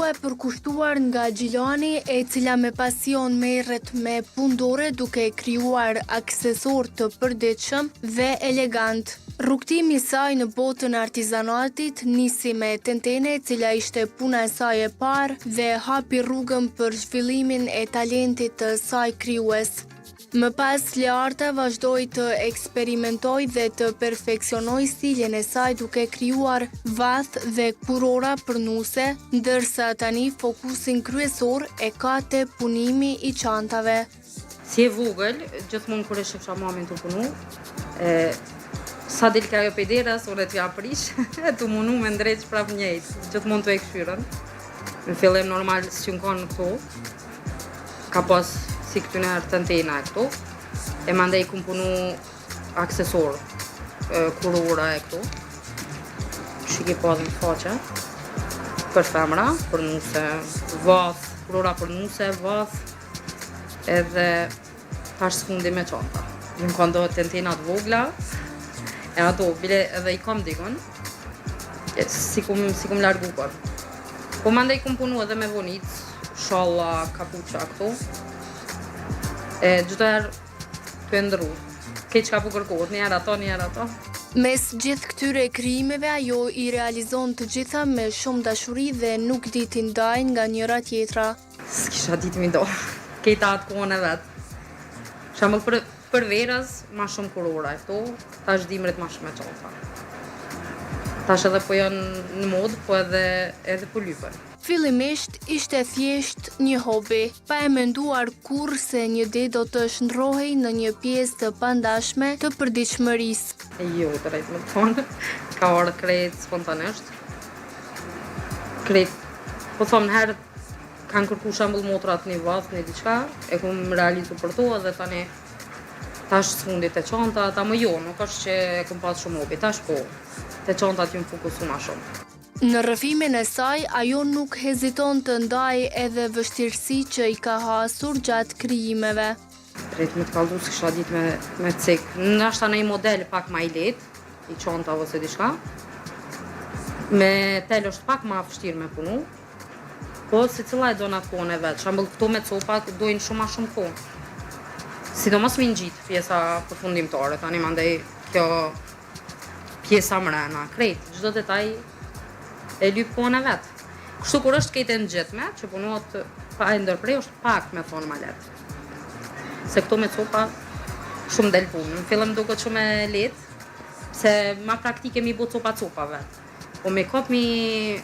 e përkushtuar nga Gjilani, e cila me pasion merret me pundore duke krijuar aksesor të përditshëm dhe elegant. Rrugtimi i saj në botën e artizanatit nisi me Tentene, e cila ishte puna e saj e parë dhe hapi rrugën për zhvillimin e talentit të saj krijues. Më pas, Learta vazhdoi të eksperimentoj dhe të perfeksionoj stilin e saj duke krijuar vath dhe kurora përnuse, ndërsa tani fokusin kryesor e ka te punimi i çantave. Si e vogël, gjithmonë kur e shifsha mamin të punu, sa del ka ajo pederas, unë t'ja prish, të munu me ndreq prap njëjtë, gjithmonë të e këshyrën. Në fillim normal si që në këtu, ka pas si këtyne Tentena e këtu, e mandej kum punu aksesor, kurora e këtu, që ki pas në faqe, për femra, për nuse, vath, kurora për nuse, vath, edhe tash s'fundi me çanta. Në kanë do Tentena të vogla, e ato, bile edhe i kam dikon, si kum largu për. Po mandej kum punu edhe me vonic, shalla, kapuqa këtu, gjithër të ndërru. Keq ka po kërkohet, njerë ato. Mes gjithë këtyre krijimeve, ajo i realizon të gjitha me shumë dashuri dhe nuk di t'i ndajnë nga njëra tjetra. S'kisha ditë mi do, kejta atë kohën e vetë. Shambull për verës, ma shumë kurora e këtu, tash dimrit ma shumë e çanta. Tash edhe po janë në modë, po edhe po lypën. Fillimisht ishte thjesht një hobi, pa e menduar kurrë se një ditë do të shndrohej në një pjesë të pandashme të përditshmërisë. Jo, të rejtë më të thonë, ka orë krejt spontanisht. Krejt, po thonë herë, kanë kërku shambull motrat një vath, një diqka, e kum realizu për to, dhe tani tash s'fundit e çanta, ta më jo, nuk është që e kum pas shumë hobi, tash po, te çantat ju më fokusu ma shumë. Në rrëfimin e saj, ajo nuk heziton të ndaj edhe vështirësi që i ka hasur gjatë krijimeve. Drejt me të kaldu s'kisha ditë me cek. Nashta në i model pak ma i letë, i çanta ose diçka. Me tel është pak ma vështirë me punu, po si cila e do në atë kohën e vetë. Shambull këto me copa dojnë shumë ma shumë kohë. Sidomos me ngjitë pjesa përfundimtare, tani mandej kjo pjesa mrena, krejt, çdo detaj e lyp kohën e vetë. Kështu kur është kejtë në gjithme, që punohet pa e ndërprej, është pak me thonë ma letë. Se këto me copa shumë del punë. Në fillim duket shumë e letë, se ma praktike mi bo copa-copave. Po me kop mi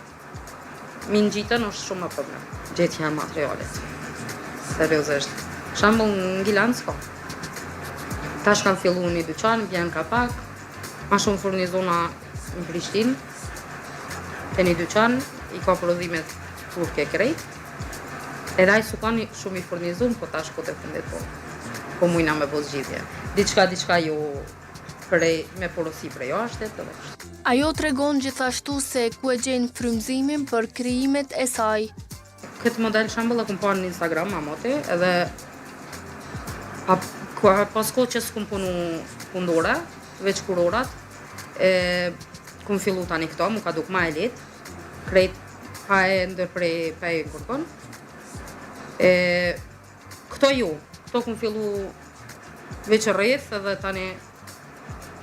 ngjitën është shumë më problem. Gjetja e materialit. Seriozisht. Shambull në Gilan s'ka. Tash kanë fillu një dyqan, bjen ka pak, ma shumë furnizona në Prishtinë, e një dyqan, i ka prodhimet turke krejt, edhe ai su kanë shumë i furnizun, po tash kote fundit po mujna me bo zgjidhje. Diçka jo me porosi prej jashtet edhe kështu. Ajo tregon gjithashtu se ku e gjen frymëzimin për krijimet e saj. Këtë model shambull e kum parë në Instagram amati, edhe pas kohë që s'kum punu pundore, veç kurorat, kum fillu tani këto, mu ka duk ma e letë, krejt pa e ndërprej pa e kërkon. Këto jo, këto kum fillu veç rreth edhe tani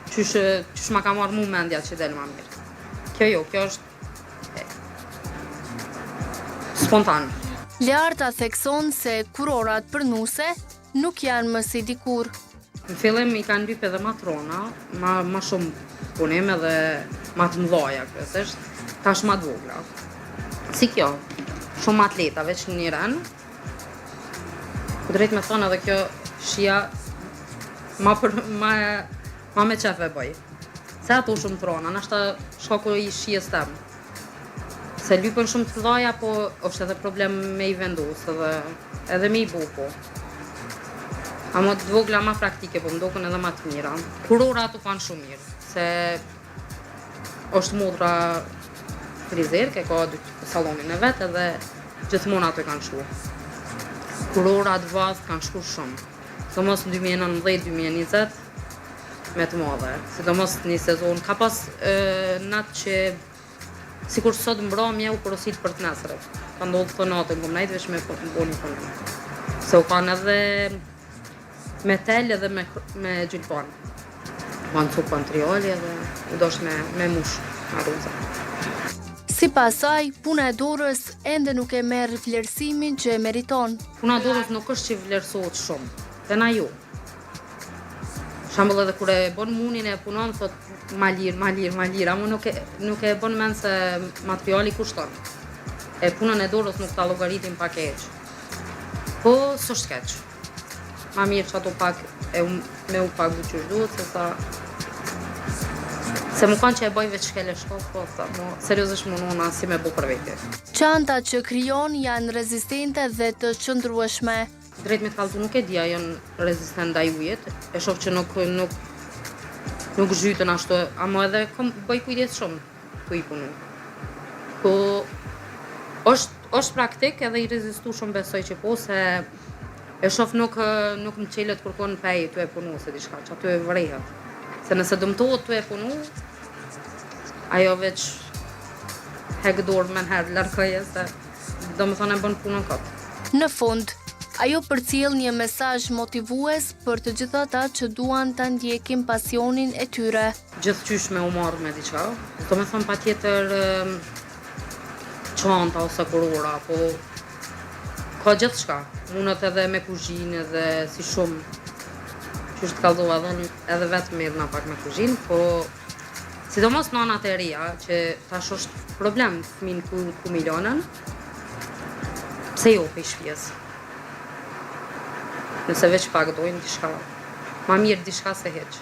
qysh ma ka marrë mu mendja që del ma mirë. Kjo jo, kjo është spontan. Learta thekson se kurorat përnuse nuk janë më si dikur. Në fillim i kanë lyp edhe matrona, ma shumë punim edhe ma të mdhaja kryesisht, tash ma t'vogla. Si kjo, shumë atleta, veç në një ren. Drejt me thonë edhe kjo shia ma me qef e bëj. Se ato shumë trona, nashta shkaku i shijes tem. Se lypën shumë të mdhaja, po është edhe problem me i vendus edhe me i bu po. Amo të vogla ma praktike, po mdokën edhe ma të mira. Kurora ato kanë shumë mirë, se është modra frizer, ke ka salonin e vetë edhe gjithmonë ato kanë shku. Kurora të vath kanë shku shumë. Sidomos në 2019-2020 me të madhe. Sidomos një sezon. Ka pas natë që Sikur sot mbrëmje u porosit për të nesërit. Ka ndodhur të natën kom nejt veç me boni punë. Se u kanë edhe me tel edhe me gjylpan. Kanë cuk pantrioli edhe u dosh me mush arruza. Sipas saj, puna e dorës ende nuk e merr vlerësimin që e meriton. Puna e dorës nuk është që vlerësohet shumë, te na ju. Shembull edhe kur e bën munin e punon thot ma lir, ama nuk e bën mend se materiali kushton. E punën e dorës nuk ta llogaritim pa keq. Po s'është keq. Ma mirë që ato pak me u pagu qysh duhet, se më kanë që e bëj veç shkele shkollë, po seriozisht më nuna si me bu për vete. Çantat që krijon janë rezistente dhe të qëndrueshme. Drejt me të kallëzu nuk e dia janë rezistent ndaj ujit, e shoh që nuk zhytën ashtu, ama edhe bëj kujdes shumë ku i punu. Po është praktik edhe i rezistu shumë besoj që po, se e shoh nuk më qelet kërkon pej të e punu se diçka, që aty e vrehet. Se nëse dëmtohet të e punu, ajo veç hek dorë me nherë larkoje, se do më thonë e bën punën këtë. Në fund, ajo përcjell një mesazh motivues për të gjithë ata që duan ta ndjekin pasionin e tyre. Gjithçysh me u marrë me diçka, do më thonë patjetër çanta ose kurora, po ka gjithçka. Mundet edhe me kuzhinë edhe si shumë. Qysh të kallzova edhe vetë mirë pak me kuzhinë, po sidomos nanat e reja, që tash është problem fëmin ku milionën, pse jo pe shpjes. Nëse veç pak dojnë diçka, ma mirë diçka se heq.